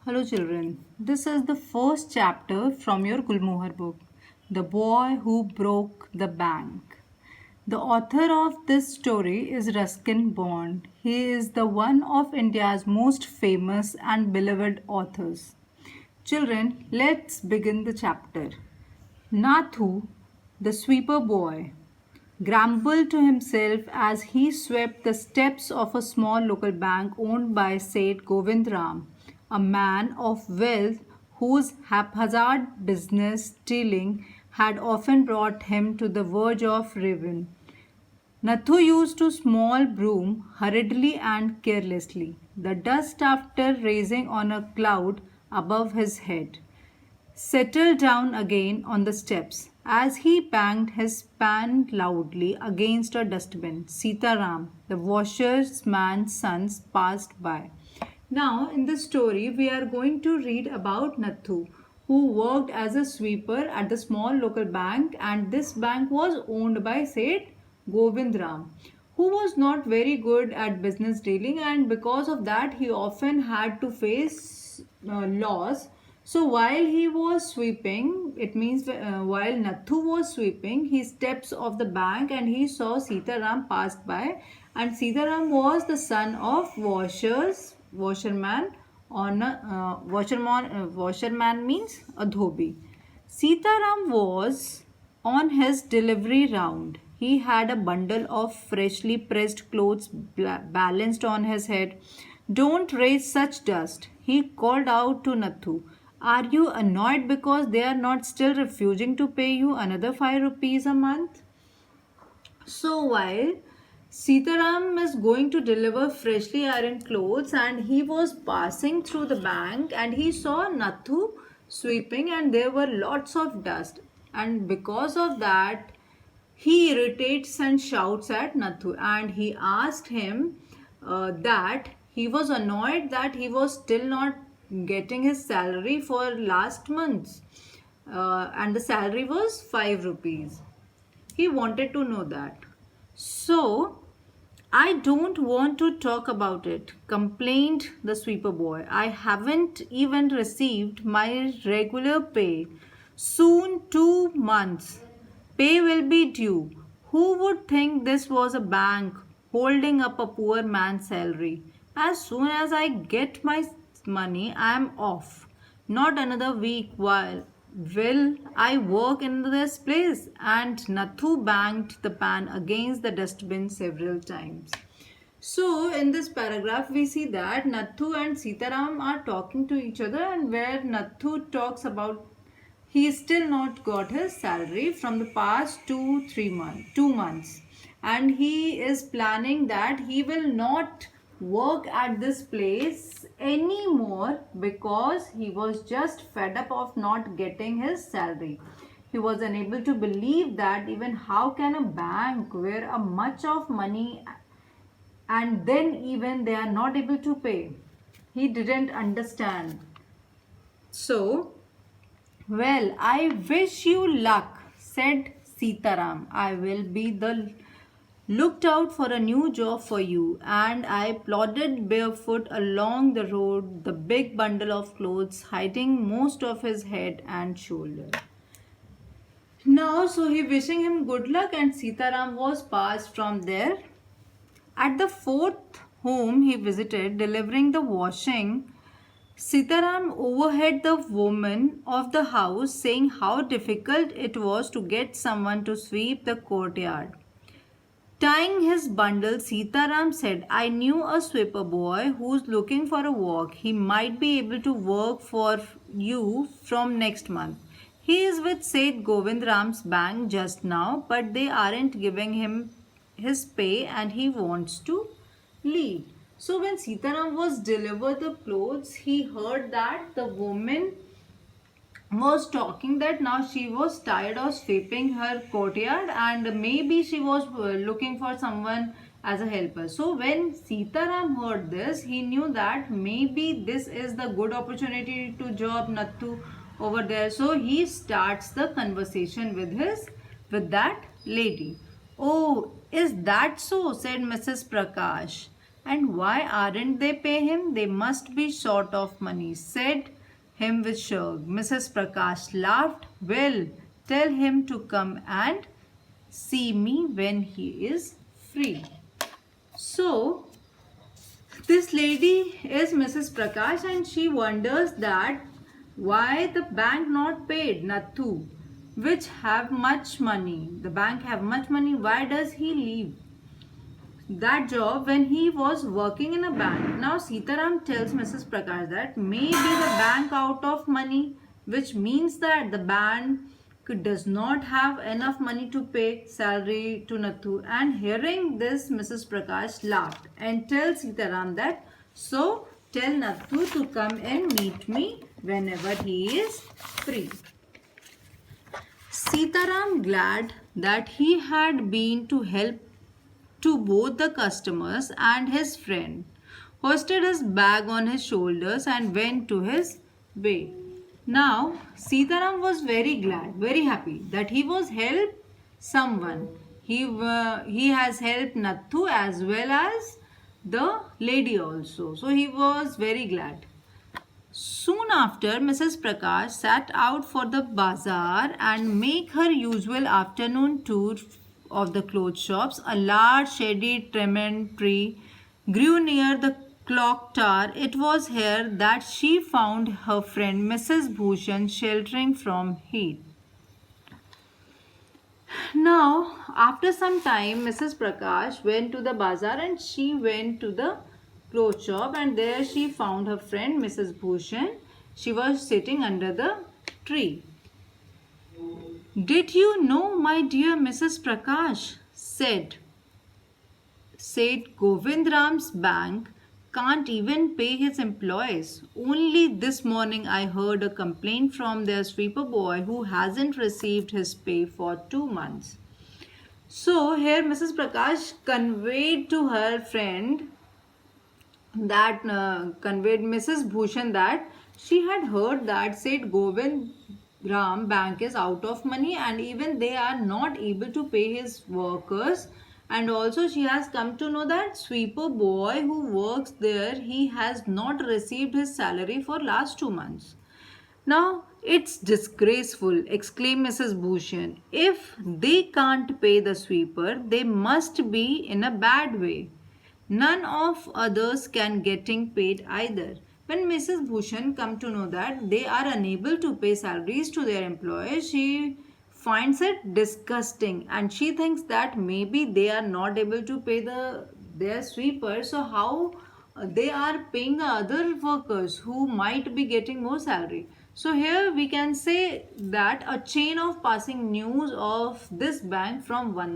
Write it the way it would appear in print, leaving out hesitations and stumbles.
Hello, children. This is the first chapter from your Gulmohar book, The Boy Who Broke the Bank. The author of this story is Ruskin Bond. He is the one of India's most famous and beloved authors. Children, let's begin the chapter. Nathu, the sweeper boy, grumbled to himself as he swept the steps of a small local bank owned by Seth Govindram, a man of wealth whose haphazard business stealing had often brought him to the verge of ruin. Nathu used to small broom hurriedly and carelessly, the dust after raising on a cloud above his head settled down again on the steps. As he banged his pan loudly against a dustbin, Sitaram, the washerman's son, passed by. Now, in this story, we are going to read about Nathu, who worked as a sweeper at the small local bank, and this bank was owned by Seth Govindram, who was not very good at business dealing, and because of that, he often had to face loss. So while he was sweeping, it means while Nathu was sweeping, he steps off the bank and he saw Sitaram passed by, and Sitaram was the son of washerman on washerman means a dhobi. Sitaram was on his delivery round. He had a bundle of freshly pressed clothes balanced on his head. Don't raise such dust, he called out to Nathu. Are you annoyed because they are not still refusing to pay you another 5 rupees a month? So while Sitaram is going to deliver freshly ironed clothes and he was passing through the bank and he saw Nathu sweeping and there were lots of dust. And because of that, he irritates and shouts at Nathu and he asked him that he was annoyed that he was still not getting his salary for last month and the salary was 5 rupees. He wanted to know that. So, I don't want to talk about it, complained the sweeper boy. I haven't even received my regular pay. Soon 2 months. Pay will be due. Who would think this was a bank holding up a poor man's salary? As soon as I get my money, I am off. Not another week while will I work in this place? And Nathu banged the pan against the dustbin several times. So, in this paragraph, we see that Nathu and Sitaram are talking to each other, and where Nathu talks about he still not got his salary from the past 2 months, and he is planning that he will not work at this place anymore because he was just fed up of not getting his salary. He was unable to believe that even how can a bank where a much of money and then even they are not able to pay. He didn't understand. So, well, I wish you luck, said Sitaram. I will be the looked out for a new job for you, and I plodded barefoot along the road, the big bundle of clothes hiding most of his head and shoulder. Now, so he wishing him good luck, and Sitaram was passed from there. At the fourth home he visited, delivering the washing, Sitaram overheard the woman of the house saying how difficult it was to get someone to sweep the courtyard. Tying his bundle, Sitaram said, I knew a sweeper boy who's looking for a work. He might be able to work for you from next month. He is with Seth Govindram's bank just now, but they aren't giving him his pay and he wants to leave. So when Sitaram was delivered the clothes, he heard that the woman was talking that now she was tired of sweeping her courtyard and maybe she was looking for someone as a helper. So when Sitaram heard this, he knew that maybe this is the good opportunity to job Nattu over there. So he starts the conversation with that lady. Oh, is that so? Said Mrs. Prakash. And why aren't they pay him? They must be short of money, said him with shrug. Mrs. Prakash laughed. Well, tell him to come and see me when he is free. So, this lady is Mrs. Prakash and she wonders that why the bank not paid Nathu, which have much money. The bank have much money. Why does he leave that job when he was working in a bank? Now Sitaram tells Mrs. Prakash that maybe the bank out of money, which means that the bank does not have enough money to pay salary to Nathu. And hearing this, Mrs. Prakash laughed and tells Sitaram that so tell Nathu to come and meet me whenever he is free. Sitaram, glad that he had been to help to both the customers and his friend, hoisted his bag on his shoulders and went to his way. Now, Sitaram was very glad, very happy that he was helped someone. He has helped Nathu as well as the lady also. So he was very glad. Soon after, Mrs. Prakash set out for the bazaar and make her usual afternoon tour of the clothes shops. A large shady tremend tree grew near the clock tower. It was here that she found her friend Mrs. Bhushan sheltering from heat. Now, after some time, Mrs. Prakash went to the bazaar and she went to the clothes shop, and there she found her friend Mrs. Bhushan. She was sitting under the tree. Did you know, my dear Mrs. Prakash, said Govindram's bank can't even pay his employees. Only this morning I heard a complaint from their sweeper boy who hasn't received his pay for 2 months. So here Mrs. Prakash conveyed to her friend that conveyed Mrs. Bhushan that she had heard that said Govind Ram bank is out of money and even they are not able to pay his workers. And also she has come to know that sweeper boy who works there, he has not received his salary for last 2 months. Now it's disgraceful, exclaimed Mrs. Bhushan. If they can't pay the sweeper, they must be in a bad way. None of others can getting paid either. When Mrs. Bhushan come to know that they are unable to pay salaries to their employees, she finds it disgusting and she thinks that maybe they are not able to pay their sweepers, so how they are paying other workers who might be getting more salary. So here we can say that a chain of passing news of this bank from one